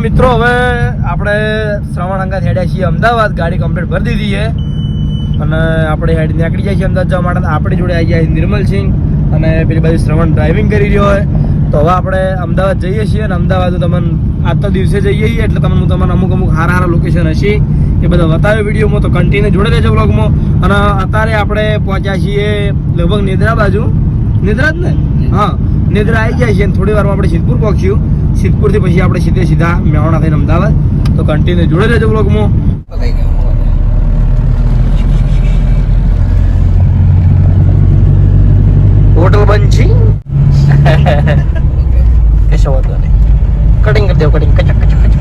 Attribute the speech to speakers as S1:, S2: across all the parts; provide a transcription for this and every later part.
S1: મિત્રો હવે આપણે શ્રવણ અંગાત હેડ્યા છીએ અમદાવાદ. ગાડી કમ્પ્લીટ ભરી દીધી છે અને આપણે હેડ નીકળી જાય છીએ અમદાવાદ જવા માટે. આપણી જોડે આવી જાય નિર્મલસિંહ અને પેલી બાજુ શ્રવણ ડ્રાઇવિંગ કરી રહ્યો હોય. તો હવે આપણે અમદાવાદ જઈએ છીએ અને અમદાવાદ તમને આજના દિવસે જઈએ છીએ એટલે તમને હું તમને અમુક સારા લોકેશન હશે એ બધા બતાવ્યો વિડીયોમાં. તો કન્ટિન્યુ જોડે રહેજો બ્લોગમાં. અને અત્યારે આપણે પહોંચ્યા છીએ લગભગ નિદ્રા બાજુ. નિદ્રા જ ને? હા, નિદ્રા આવી જાય છે. થોડી વારમાં આપણે સિદ્ધપુર પહોંચ્યું. સિદ્ધપુરથી પછી આપણે સીધા મેવાણા થઈને અમદાવાદ. તો કન્ટિન્યુ જોડે રહેજો બ્લોગમાં. હોટલ બંધ છે. કશો વાંધો નહીં, કટિંગ કરી દેવું. કટિંગ કચક કચક કચક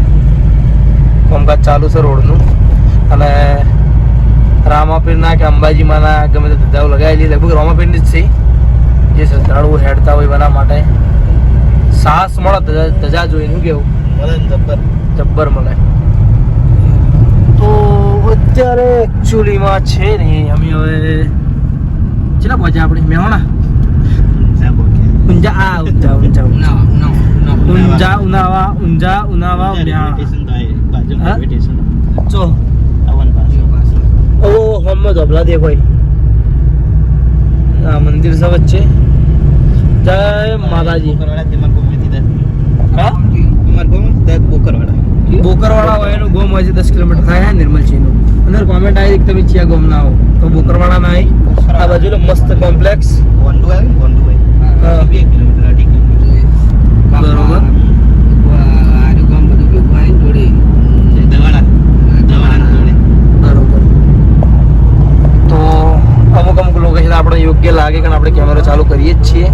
S1: કામકાજ ચાલુ છે રોડનું. અને રામાપીરના કે અંબાજીમાંના ગમે તે ધજાઓ લગાવેલી લગભગ રામાપીરની જ છે. જે શ્રદ્ધાળુઓ હેડતા હોય એના માટે સાહસ મળે ધજા જોઈને. શું કેવું? જબ્બર મળે. તો અત્યારે એકચ્યુઅલીમાં છે ને અમે હવે કેટલા પહોંચ્યા આપણે મેવાણા? ઊંઝા ઉનાવા ચો ઓ હમ ધબલા દે કોઈ આ મંદિર છે વચ્ચે. જય માતાજી. બોકરવાડા હોય એનું ગોમ હોય છે 10 કિલોમીટર થાય નિર્મલસિંહ નું. અંદર કોમેન્ટ આવી કે તમે ચિયા ગોમ ના આવો તો બોકરવાડા ના આવી. આ બાજુ મસ્ત કોમ્પ્લેક્સ બરોબર. તો અમુક લોકેશન આપણે યોગ્ય લાગે કે આપણે કેમેરો ચાલુ કરીએ જ છીએ.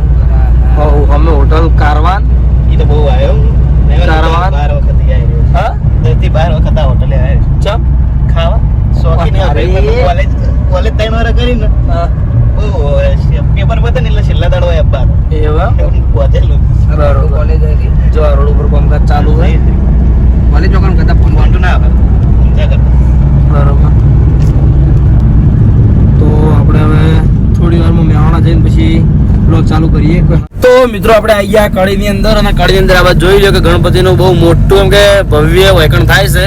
S1: અમે હોટલ કારવાન
S2: એ તો બહુ આવ્યો.
S1: કારવાન
S2: 12 વખત આવ્યો. હા 10 થી 12 વખત આ હોટલે આવ્યો. ચમ ખાવા શોખીન કોલેજ 3 વાર કરીને. હા પેપર બતા ને એટલે છેલ્લા દાડો આવ્યા બાર
S1: એવા
S2: પહોંચેલું.
S1: બરોબર. કોલેજ આવી જો આ રોડ ઉપર કામકાજ ચાલુ છે. કોલેજ વગર કરતા ફોન ના આવે ઊંઝા કરતા. બરોબર. તો આપણે હવે થોડી વારમાં મેવાણા જઈને પછી બ્લોગ ચાલુ કરીએ. તો મિત્રો આપણે આવી ગયા કડીની અંદર. અને કડીની અંદર આપણે જોઈ લો કે ગણપતિનું બહુ મોટું એમ કે ભવ્ય વૈકણ થાય છે.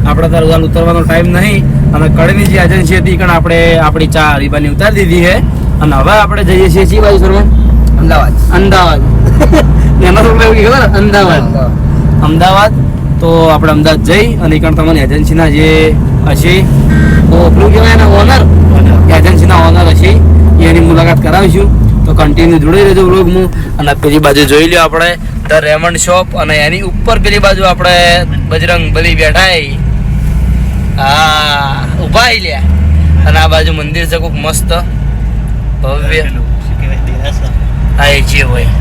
S1: આપણે તાર ઉતરવાનો ટાઈમ નહીં. અને કડીની જે એજન્સી હતી કારણ આપણે આપણી ચા હરીબાની ઉતારી દીધી છે. અને હવે આપણે જઈએ છીએ સી બાજુ સરવણ? અમદાવાદ એનો શું એવું ખબર? અમદાવાદ. તો આપણે અમદાવાદ જઈ અને એ કારણ તમને એજન્સીના જે હશે તો પેલું કહેવાય ને ઓનર, એજન્સીના ઓનર હશે એની મુલાકાત કરાવીશું. તો કન્ટિન્યુ જોડી રહેજો બ્લોગમાં. અને પેલી બાજુ જોઈ લ્યો આપણે ધ રેમન્ડ શોપ. અને એની ઉપર પેલી બાજુ આપણે બજરંગ બલી બેઠા. હા ઉભા લ્યા. અને આ બાજુ મંદિર છે કોક મસ્ત ભવ્ય. હા એ જે હોય.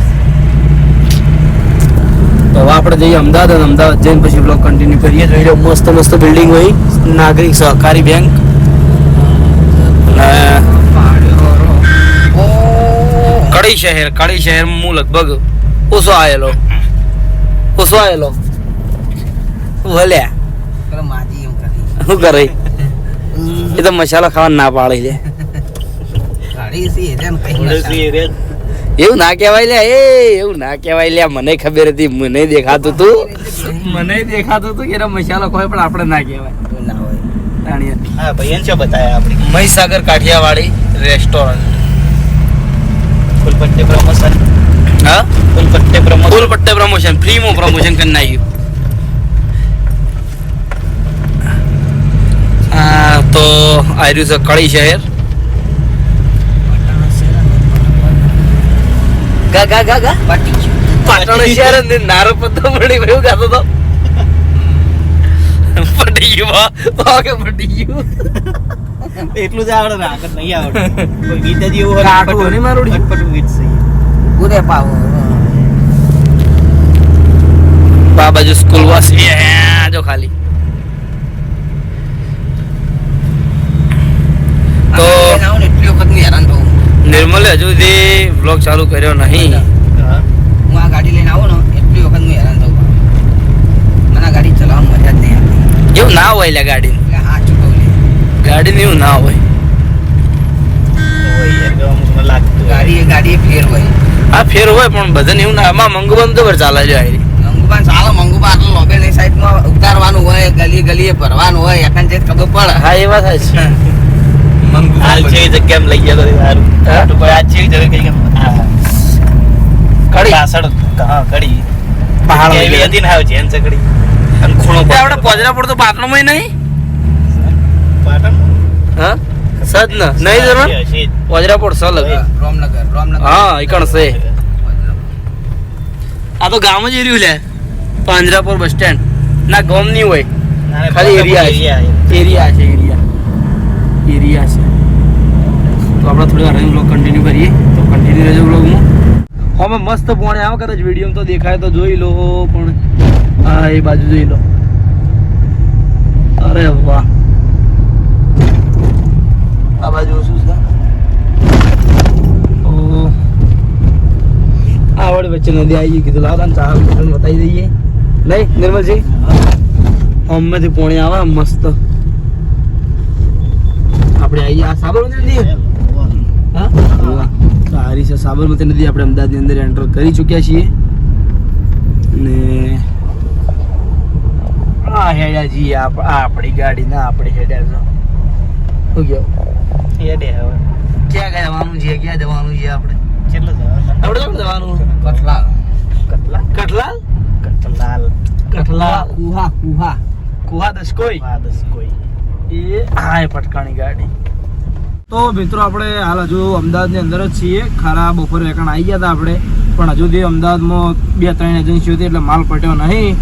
S1: તો હવે આપણે જઈએ અમદાવાદ. અને અમદાવાદ જઈને પછી બ્લોગ કન્ટિન્યુ કરીએ. જોઈ લો મસ્ત મસ્ત બિલ્ડિંગ હોય. નાગરિક સહકારી બેંક. કડી શહેરમાં હું લગભગ ઓછો આવેલો ભલ્યા. શું કરે એ તો મસાલો ખાવા ના પાડે છે. એવું ના કહેવાય લે. એવું ના કહેવાય લે. મને ખબર હતી. મને દેખાતું તું કે મસાલો ખવાય પણ આપણે ના કહેવાય. મહીસાગર કાઠિયાવાડી રેસ્ટોરન્ટ. ફૂલ પટ્ટે પ્રમોશન ફ્રીમાં પ્રમોશન કરી નાખ્યું. તો આવ્યું છે કડી શહેર. પાટણ શહેર નારો પત્તો પડી એવું ગાતો તો પટી ગયું.
S2: એટલું જ આવડે ને આગળ નહીં આવડે. ગીત જ એવું
S1: કાટું ને મારું
S2: પટપટું ગીત છે.
S1: પૂરે પાવ બાબાજી સ્કૂલ વાસી જો ખાલી. તો એટલી વખત ની હેરાન થવું. નિર્મલે હજુ સુધી વ્લોગ ચાલુ કર્યો નહીં. હું આ ગાડી લઈને આવું ને એટલી વખત હું હેરાન થઉં. મને ગાડી ચલાવવાની મજા જ નહીં આવતી. એવું ના હોય લે ગાડી. હા ચૂકવ લે ગાડી એવું ના હોય. ગાડી ફેર હોય. હા ફેર હોય પણ બધાને એવું ના. આમાં મંગુબાન તો ચાલે છે. મંગુબાન ચાલે. મંગુબા આટલો લોબે ની સાઈડ
S3: ગલીએ ભરવાનું હોય એકન જે ખબર પડે.
S1: હા એ વાત છે
S2: હાલ છે એ જગ્યામાં લઈ ગયા તો સારું. તો કોઈ આ છે જગ્યા કઈ
S1: કડી
S2: પાછળ હા કડી
S1: પહાડ
S2: એવી હતી ને હાવ જેન છે કડી અને ખૂણો
S1: તે આપણે પોજરા પડતો પાટણમાં નહીં
S2: પાટણ
S1: હા સદ ન નહીં જરૂર પોજરા પડ સલ
S3: રામનગર
S1: હા ઈકણ છે આ તો ગામ જ એર્યું લે પાંજરાપુર બસ સ્ટેન્ડ ના ગામ નહીં હોય ખાલી એરિયા છે એરિયા છે એરિયા છે તો આપણે થોડી વાર બ્લોગ કન્ટિન્યુ કરીએ તો કન્ટિન્યુ રહેજો બ્લોગમાં અમે મસ્ત પોણે આવો કદાચ વિડીયો તો દેખાય તો જોઈ લો પણ હા એ બાજુ જોઈ લો અરે વાહ આ બાજુ શું છે ઓ આ વળી વચ્ચે નદી આવી ગઈ કીધું લાવ તને ચા બતાવી દઈએ નહીં નિર્મલજી અમેથી પોણે આવે મસ્ત આપણે આવીએ આ સાબરમતી નદી હા સારી છે સાબરમતી નદી આપણે અમદાવાદની અંદર એન્ટર કરી ચૂક્યા છીએ ને આ હેડ્યાજી આપણી ગાડી ના આપણે હેડ્યા છો શું ગયો
S2: હેડે હવે
S1: ક્યાં જવાનું છે ક્યાં જવાનું છે આપણે
S2: કેટલું
S1: આપણે ક્યાં જવાનું
S3: કટલા
S1: કઠલાલ
S2: કટલાલ
S1: કઠલાલ
S3: કુહા
S1: કુહા દસ કોઈ
S2: વાદસ કોઈ
S1: એ હા એ પટકાની ગાડી તો મિત્રો આપણે હાલ હજુ અમદાવાદની અંદર જ છીએ ખરા બપોરે વેકણ આવી ગયા હતા આપણે પણ હજુ સુધી અમદાવાદમાં 2-3 એજન્સીઓ હતી એટલે માલ પટ્યો નહીં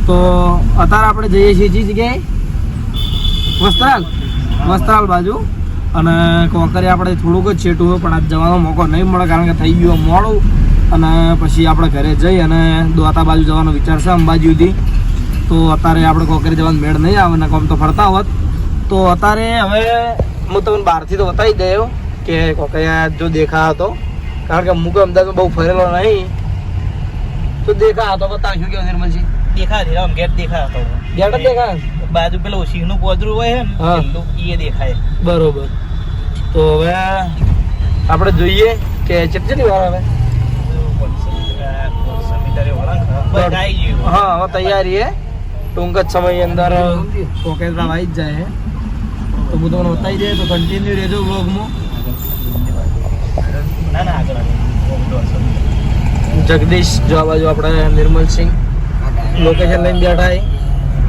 S1: તો અત્યારે આપણે જઈએ છીએ જે જગ્યાએ વસ્ત્રાલ બાજુ અને કોકરે આપણે થોડુંક જ છેટું હોય પણ આજ જવાનો મોકો નહીં મળે કારણ કે થઈ ગયું મોડું અને પછી આપણે ઘરે જઈ અને દ્વાતા બાજુ જવાનો વિચાર છે અંબાજી સુધી તો અત્યારે આપણે કોકરે જવાનો મેળ નહીં આવે ને કોમ તો ફરતા હોત તો અત્યારે હવે હું તમને બહારથી તો બતાવી દઉં કે કોકરિયા જો દેખા હતો કારણ કે હું અમદાવાદમાં બહુ ફરેલો નહીં તો દેખા હતો બતાવશું કેવું નિર્મલજી
S2: દેખા છે આમ ગેટ દેખા હતો
S1: ગેટ જ દેખા
S2: બાજુ પેલું સિંહનું પોદરું હોય છે
S1: હા.
S2: ને એ દેખાય
S1: બરોબર તો હવે આપણે જોઈએ કે કેટલી વાર આવે હા હવે તૈયારી હે ટૂંક જ સમયની અંદર કોકેરા આવી જ જાય તો હું તમને બતાવી દે તો કન્ટિન્યુ રહેજો બ્લોગમાં
S2: ના ના આગળ
S1: જગદીશ જો આ બાજુ આપણે નિર્મલસિંહ લોકેશન લઈને બેઠા છે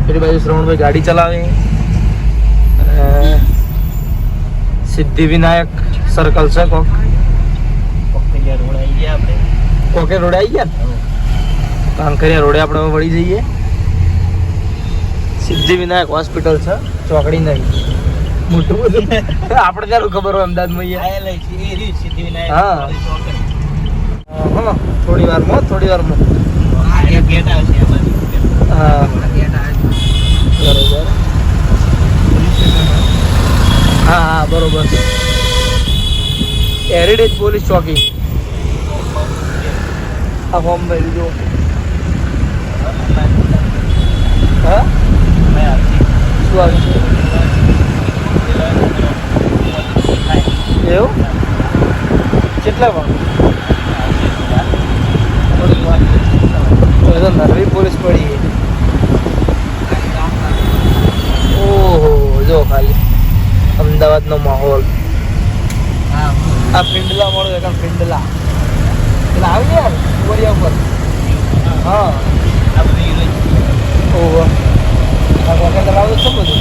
S1: પેલી બાજુ શ્રવણભાઈ ગાડી ચલાવે સિદ્ધિવિનાયક સર્કલ છે કોક
S2: રોડ આવી ગયા આપણે
S1: કોકે રોડે આવી ગયા ને કાંકરિયા રોડે આપણે હવે વળી જઈએ સિદ્ધિવિનાયક હોસ્પિટલ છે ચોકડી નહીં મોટું બધું આપણે ત્યારે ખબર હોય અમદાવાદમાં
S2: આયેલા છે એ રીત સિદ્ધિવિનાયક
S1: હા. હા થોડી વારમાં
S2: ગેટ આવશે આ બાજુ
S1: હા બરોબર હા બરોબર હેરિટેજ પોલીસ ચોકી આ ફોર્મ ભરી દીધું હા શું આવ્યું છે એવું કેટલા પણ નરવી પોલીસ પડી ઓહો જો ખાલી અમદાવાદનો માહોલ આ પિંડલા મળે એટલે પિંડલા એટલે આવી યાર વરિયા ઉપર હા
S2: આ બધી
S1: ઓહો આ વખત લાવો છો બધું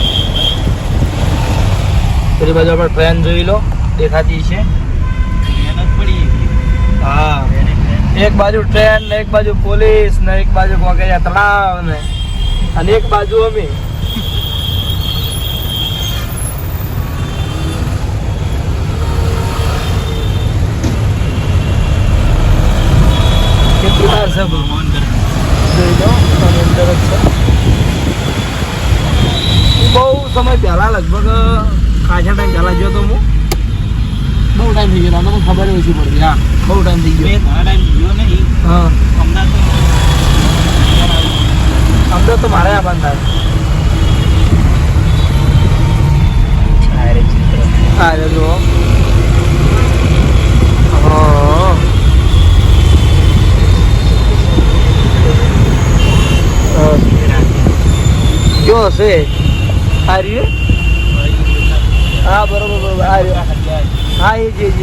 S1: પેલી બાજુ આપણે ટ્રેન જોઈ લો દેખાતી છે
S2: મહેનત પડી
S1: હા એક બાજુ ટ્રેન ને એક બાજુ પોલીસ ને એક બાજુ કોકરિયા તળાવ ને અને એક બાજુ અમે કેટલી વાર છે જોઈ લો અને અંદર જ છે બહુ સમય પહેલા લગભગ ખાસા ટાઈમ પહેલા ગયો તો હું બહુ ટાઈમ થઈ ગયો તમને ખબર ઓછી પડી હા બહુ ટાઈમ થઈ
S2: મેં
S1: ગયો
S2: ઘણા ટાઈમ જોયો નહીં
S1: હા
S2: અમદાવાદ
S1: તો મારે આ બંધ થાય હા રે જો હા કયો હશે આ રહ્યું એ? હા બરોબર બરોબર આ રહ્યું. હા એ જ એ જ.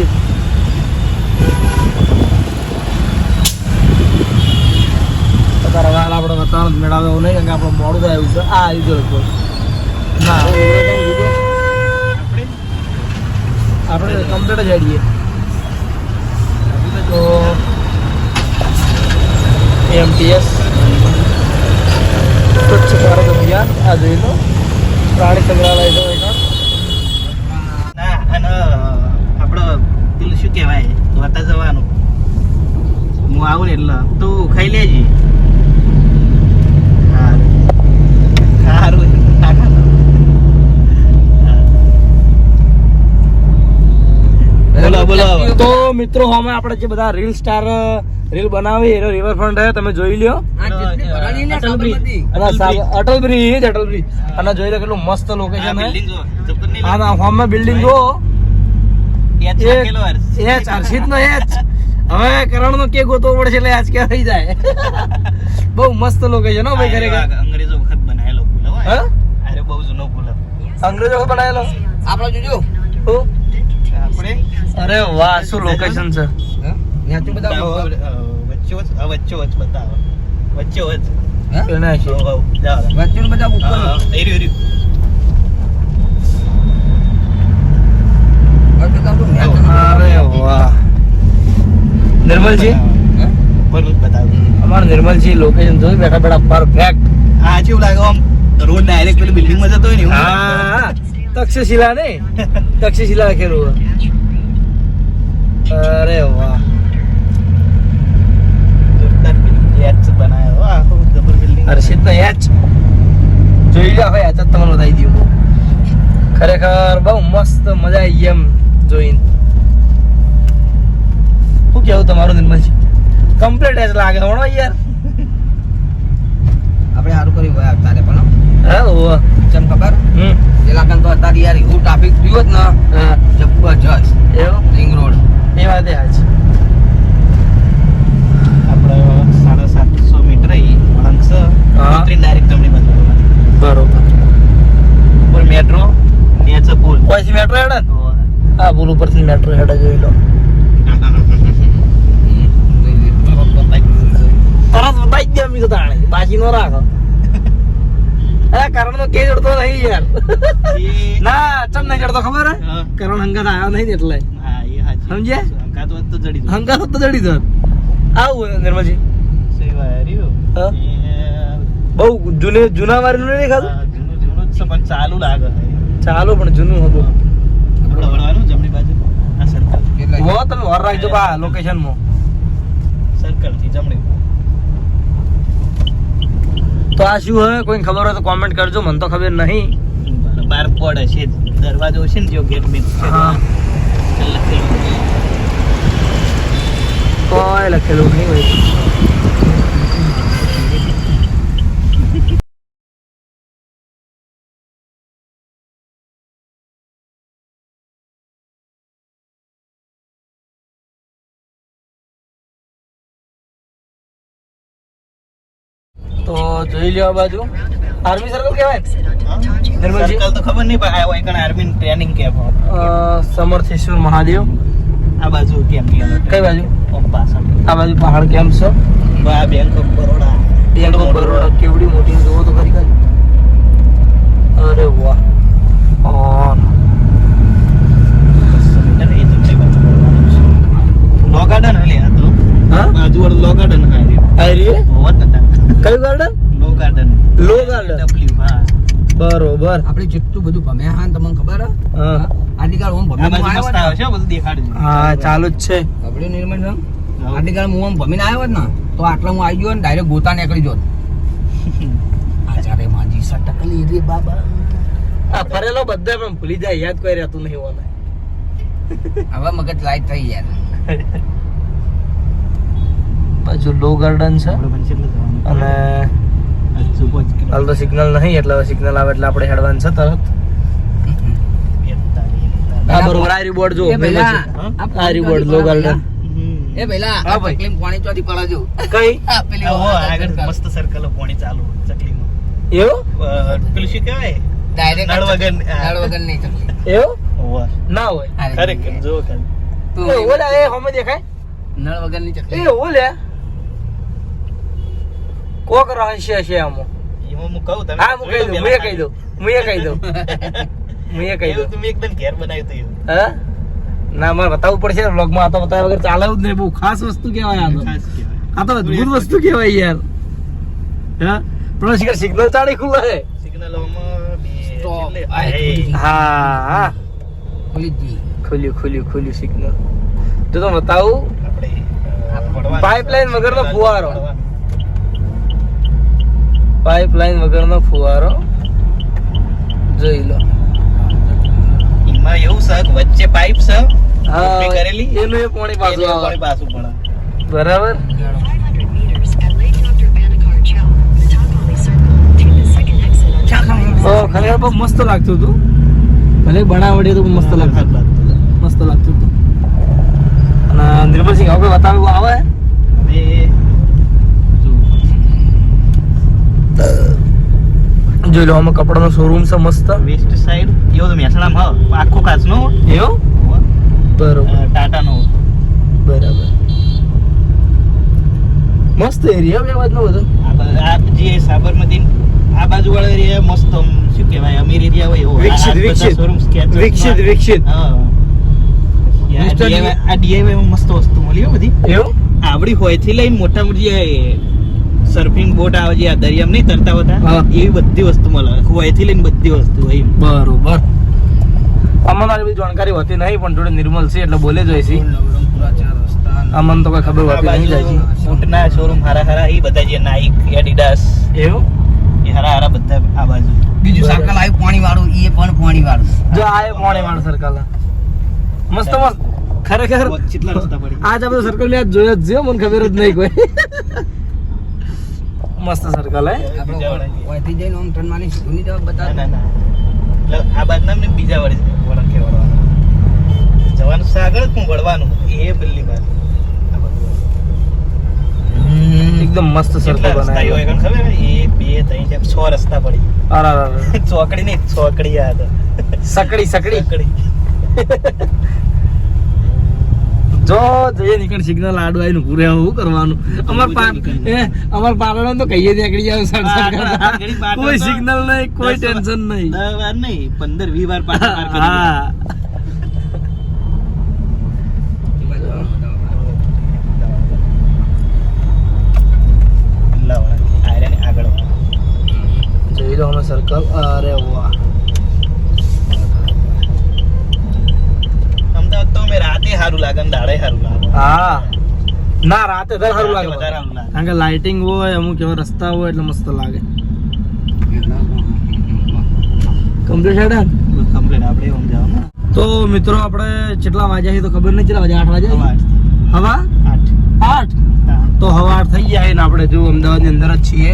S1: તારા વાળ આપણે બતાવવાનું મેળાવે એવું નહીં કારણ કે આપણે મોડું થાય એવું છે. આ આવી ગયો લગભગ. ના આપણે કમ્પ્લીટ જ આવીએ તો એમટીએસ સ્વચ્છ ભારત અભિયાન આ જોઈ લો. પ્રાણી સંગ્રહાલય છે
S2: ના અને આપણો પેલું શું કહેવાય વતા જવાનું હું આવું ને એટલે તું ખાઈ લેજે. સારું બોલો બોલો.
S1: તો મિત્રો અમે આપણે જે બધા રીલ સ્ટાર રીલ બનાવી એનો રિવરફ્રન્ટ છે તમે જોઈ લ્યો. અટલ બ્રિજ અને જોઈ લો કેટલું મસ્ત લોકેશન છે. હા ના હોમમાં બિલ્ડિંગ જો હર્ષિત નો હવે કરણ નો કે ગોતવો પડશે એટલે આજ કે થઈ જાય. બહુ મસ્ત લોકેશન હો ભાઈ ખરેખર.
S2: અંગ્રેજો વખત બનાયેલો પુલ
S1: હા
S2: અરે બહુ જૂનો પુલ
S1: અંગ્રેજો વખત બનાવેલો
S3: આપણો જોજો
S2: આપણે
S1: અરે વાહ શું લોકેશન છે.
S3: ત્યાંથી બધા
S2: વચ્ચે વચ્ચ બતાવો વચ્ચે વચ્ચ
S1: એને છે.
S3: વચ્ચેનું બધા ઉપર
S1: અરે વાહ નિર્મલજી અમારે નિર્મલજી લોકેશન જોઈ બેઠા બેઠા પરફેક્ટ.
S2: આ કેવું લાગે આમ રોડ ડાયરેક્ટ પેલી બિલ્ડિંગ માં જતો હોય ને એવું.
S1: હા તક્ષશિલા ને તક્ષશિલા લખેલું. અરે વાહ
S2: બનાવ્યો આખું જબર બિલ્ડિંગ.
S1: હર્ષિત ને યાદ જોઈ લો હવે યાદ તમને બતાવી દઉં. ખરેખર બહુ મસ્ત મજા આવી ગઈ એમ જોઈને. શું કેવું તમારું નિર્મલજી? કમ્પ્લીટ એજ લાગે હોણો યાર.
S3: આપણે સારું કર્યું ભાઈ તારે પણ
S1: હા ઓવા
S3: જેમ ખબર પેલા કાન તો અત્યારે યાર એવું ટ્રાફિક થયું જ ને
S1: હા
S3: જબરજસ્ત
S1: એવું
S3: રિંગ રોડ
S1: એ વાત આજ
S2: આપણે 750 મીટર વળાંક છે.
S1: હા.
S2: ડાયરેક્ટ જમણી બાજુ
S1: બરોબર.
S2: ઉપર મેટ્રો નીચે પુલ.
S1: પછી મેટ્રો હેડ હા પુલ ઉપરથી મેટ્રો હેડ જોઈ લો. તરત બતાવી દે અમી તો તાણે બાકી નો રાખો. અરે કરણ નો કે જડતો નહીં યાર. ના ચમ નહીં જડતો ખબર હે
S2: હા.
S1: કરણ હંગાત આવ્યો નહીં ને એટલે
S2: હા એ હાચી.
S1: સમજ્યા?
S2: હંગાત હોત તો જડી દો.
S1: હંગાત તો જડી દો. આવું નિર્મલજી
S2: સેવા રહ્યું.
S1: હા.
S2: એ
S1: બહુ જૂના વાળીનું નહીં ખાધું.
S2: જૂનું જૂનું જ છે પણ ચાલુ લાગે.
S1: ચાલો પણ જૂનું હતું.
S2: આપણે વળવાનું જમણી બાજુ આ સર્કલ
S1: હો તમે વાર રાખજો બા લોકેશન માં.
S2: સર્કલ થી જમણી.
S1: તો આ શું હોય કોઈ ખબર હોય તો કોમેન્ટ કરજો મને તો ખબર નહીં.
S2: બાર પોડ હશે દરવાજો છે ને જો ગેટ મેં
S1: હા કોઈ લખેલું નહીં હોય. તો જોઈ લ્યો આ બાજુ આર્મી સર્કલ કહેવાય. નિર્મલજી?
S2: સર્કલ તો ખબર નહીં પણ આ વાયકણ આર્મી ટ્રેનિંગ કેમ્પ
S1: સમર્થેશ્વર મહાદેવ
S2: આ બાજુ કેમ
S1: કઈ બાજુ?
S2: પાછળ
S1: આ બાજુ પહાડ કેમ્પ છે.
S2: આ bank of Baroda.
S1: Bank of Baroda કેવડી મોટી જોવો તો ખરી કાંઈ. અરે વાહ ઓન
S2: લો ગાર્ડન હલે આ તો
S1: હા
S2: બાજુ વાળું લો ગાર્ડન
S1: આ રે
S2: હોત હતા
S1: કયું ગાર્ડન?
S2: લો ગાર્ડન.
S1: લો ગાર્ડન.
S2: ડબલ્યુ હા.
S1: બરોબર.
S3: આપણે જેટલું બધું ભમ્યા હા તમને ખબર હે
S1: હા
S3: આદિકાળ હું
S2: આ
S3: ભમીને
S2: બાજુ મસ્ત
S3: આવ્યો
S2: આવે છે બધું દેખાડજો.
S1: હા ચાલુ જ છે.
S3: ખબર્યું નિર્મળ સાહેબ આદિકાળ હું આમ ભમીને આવ્યો હોત ને તો આટલા હું આવી ગયો ને ડાયરેક્ટ ગોતા નીકળી જોત. આચારે માજી સટકલી રે બાબા.
S1: આ ફરેલો બધા પણ ભૂલી જાય યાદ કોઈ રહેતું નહીં હોને.
S3: હવે મગજ લાઈટ થઈ યાર.
S1: બાજુ લો ગાર્ડન છે
S2: આપણે પણ છેલ્લે જવાનું.
S1: અને
S2: હજુ 5 કિલો.
S1: હાલ તો સિગ્નલ નહીં એટલે હવે સિગ્નલ આવે એટલે આપણે હેડવાનું છે તરત. આ બરોબર આ બોર્ડ જો
S3: એ પેલા
S1: આ બોર્ડ લો ગાર્ડન.
S3: એ પેલા
S1: હા ભાઈ.
S3: તકલીફ પાણી ચોથી પડે જો
S1: કઈ
S3: આ પેલી
S2: આગળ મસ્ત સર્કલ પોણી ચાલુ ચકલીમાં.
S1: એવું
S2: પેલું શું કહેવાય
S3: ડાયરેક્ટ
S2: નળ વગર
S3: નળ વગરની ચકલી.
S1: એવું
S2: ઓવા.
S1: ના હોય
S3: અરે,
S2: ખરેખર જો ખાલી.
S3: તું
S1: એ ઓલા એ હમે દેખાય
S3: નળ વગરની ચકલી.
S1: એ ઓલે કોક રહસ્ય છે આમાં.
S2: એમાં હું કહું તમે
S1: હા હું કહી દઉં હું કહી દઉં હું કહી દઉં હું કહી
S2: એવું
S1: દઉં
S2: તમે એકદમ ઘેર બનાવ્યું હતું એવું.
S1: હા ના મારે બતાવવું પડશે વ્લોગમાં. આ તો બતાવ્યા વગર ચાલે જ નહીં. બહુ ખાસ વસ્તુ કહેવાય આ તો.
S2: ખાસ કહેવાય.
S1: આ તો અદ્ભુત વસ્તુ કહેવાય યાર. હા પણ શિખર સિગ્નલ ચાડી ખુલ્લા છે.
S2: સિગ્નલોમાં બી
S3: Stop.
S2: એટલે
S3: આ
S2: આ
S3: ખુલી.
S1: હા હા
S3: ખુલી જ ગઈ.
S1: ખુલ્યું સિગ્નલ. જો તો બતાવું
S2: આપણે પડવાનું.
S1: પાઇપલાઇન વગરનો ફુવારો.
S2: પડવાનું.
S1: પાઇપલાઇન વગરનો ફુવારો જોઈ લો.
S2: એમાં એવું છે કે વચ્ચે પાઇપ છે
S1: હા
S2: ઊભી કરેલી
S1: એનું એ પાણી પાછું
S2: એનું
S1: આવે.
S2: પાણી પાછું પડે.
S1: બરાબર.
S4: 500 meters at Lake Dr. Banneker Chow, the Tagoli Circle. Take the second exit on
S3: ચા ખાવાનું.
S1: તો ખરેખર બહુ મસ્ત લાગતું હતું. ભલે બનાવટી તો મસ્ત લાગતું હતું. મસ્ત લાગતું હતું. અને નિર્મલસિંહ હવે બતાવ્યું આવે
S2: હવે જો
S1: જોઈ લો આમાં કપડાનો શોરૂમ છે મસ્ત.
S2: વેસ્ટ સાઈડ એવો તો મહેસાણામાં હ આખો કાચનો
S1: એવું બરોબર
S2: ટાટાનો
S1: બરાબર. મસ્ત એરિયા બે વાતનો બધો.
S2: આ જે સાબરમતી આ બાજુ વાળો એરિયા મસ્ત આમ શું કહેવાય અમીર એરિયા હોય એવો
S1: વિકસિત,
S2: આ બધા
S1: વિકસિત.
S2: showroom sketches
S1: વિકસિત,
S2: માં.
S1: વિકસિત.
S2: હા
S1: Mr.
S2: આ DIY માં મસ્ત વસ્તુ મળી હો બધી
S1: એવું
S2: આવડી હોયથી લઈને મોટા મોટી જે સર્ફિંગ બોટ આવે છે આ દરિયામાં નહીં તરતા હોતા
S1: હા.
S2: એવી બધી વસ્તુ મળે હોયથી લઈને બધી વસ્તુ હોય
S1: બરોબર. અમને આટલી બધી જાણકારી હોતી નહીં પણ જોડે નિર્મલ છે એટલે બોલે જ હોય છે.
S3: નવરંગપુરા ચાર રસ્તા.
S1: અમને તો કઈ ખબર
S2: આ
S1: હોતી નહીં જાય
S2: બાજુ બૂટના શોરૂમ હારા હારા એ બધા જે નાઇક એડિડાસ
S1: એવું
S2: એ હારા હારા બધા આ બાજુ
S3: બીજું સર્કલ આવ્યું પાણી વાળું એ પણ પાણી વાળું.
S1: જો આ એ મોણે વાળ સર્કલ મસ્ત મસ્ત ખરેખર
S2: કેટલા રસ્તા પડી
S1: આજ આપણે સર્કલ ને આજ જોયો જ છે મને ખબર જ નહીં કોઈ. મસ્ત સર્કલ હે.
S3: આપણે ઓયથી જઈને આમ ટર્ન મારી સીધું નહીં જવા
S2: ના
S3: બતાવે.
S2: ના ના એટલે આ બાદ ના ને બીજા વળી વળંકે વળવાનું જવાનું છે આગળ હું વળવાનું એ પેલી બાજુ આ બાજુ.
S1: એકદમ મસ્ત સર્કલ
S2: કેટલા રસ્તા હોય
S1: બનાવ્યો.
S2: કોણ ખબર હે? 1 2 3 4 6 રસ્તા પડી
S1: અરે અરે અરે.
S2: ચોકડી નહીં ચોકડી યાદ
S1: સકડી સકડી
S2: ચોકડી
S1: જો જઈએ નીકળ સિગ્નલ આડું આવીને ઘૂરે શું કરવાનું. અમાર પાટણ તો કહીએ નીકળી જાવ સડ સડ કરતા. કોઈ સિગ્નલ નહીં કોઈ ટેન્શન નહીં.
S2: 10 વાર નહીં 15 20 વાર પાછા પાર કરી
S1: હા
S2: લાવ આયરન આગળ વાળા.
S1: જોઈ લો અમે સર્કલ. અરે વાહ
S2: અમદાવાદ તો મેં રાતે સારું લાગે ને દાડે સારું લાગે
S1: હા ના રાતે દર સારું લાગે
S2: વધારે સારું લાગે.
S1: કારણ કે લાઇટિંગ હોય અમુક એવા રસ્તા હોય એટલે મસ્ત લાગે. કમ્પ્લીટ હેડ
S2: કમ્પ્લીટ આપણે એમ જવાનું
S1: તો મિત્રો આપણે કેટલા વાગ્યા છે તો ખબર નહીં. કેટલા વાગ્યા 8 વાગ્યા હવા 8 તો હવા 8 થઈ જાય ને આપણે જો અમદાવાદની અંદર જ છીએ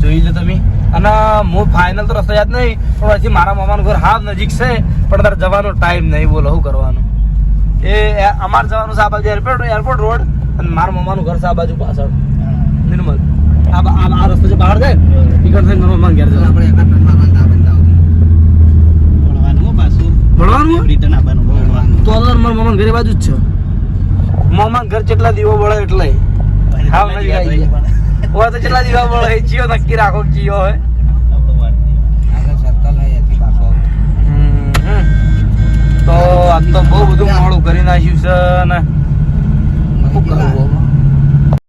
S1: જોઈ લો તમે. અને હું ફાઇનલ તો રસ્તો યાદ નહીં પણ પછી મારા મામાનું ઘર હાવ નજીક છે પણ તારે જવાનો ટાઈમ નહીં. બોલો શું કરવાનું. એ અમારે જવાનું છે આ બાજુ એરપોર્ટ રોડ અને મારા મામાનું ઘર છે આ બાજુ પાછળ નિર્મલ. આ રસ્તો જે બહાર જાય ટિકટ થઈને મારા મામાના ઘેર જવાનું.
S3: આપણે એકા ટર્નમાં બંધા બંધા
S2: વળવાનું હો પાછું
S1: ભણવાનું
S2: રિટર્ન આપવાનું વળવાનું.
S1: તો મારા મામાના ઘરે બાજુ જ છે. મામાના ઘર જેટલા દીવો બળે એટલે હાવ નજીક આવી ગયા. હોય તો કેટલા દીવા બળે જીઓ નક્કી રાખો જીઓ હોય.
S3: આગળ સર્કલ હોય એથી પાછો
S1: તો આજ તો બહુ બધું મોડું કરી નાખ્યું છે ને શું કરવું હવે?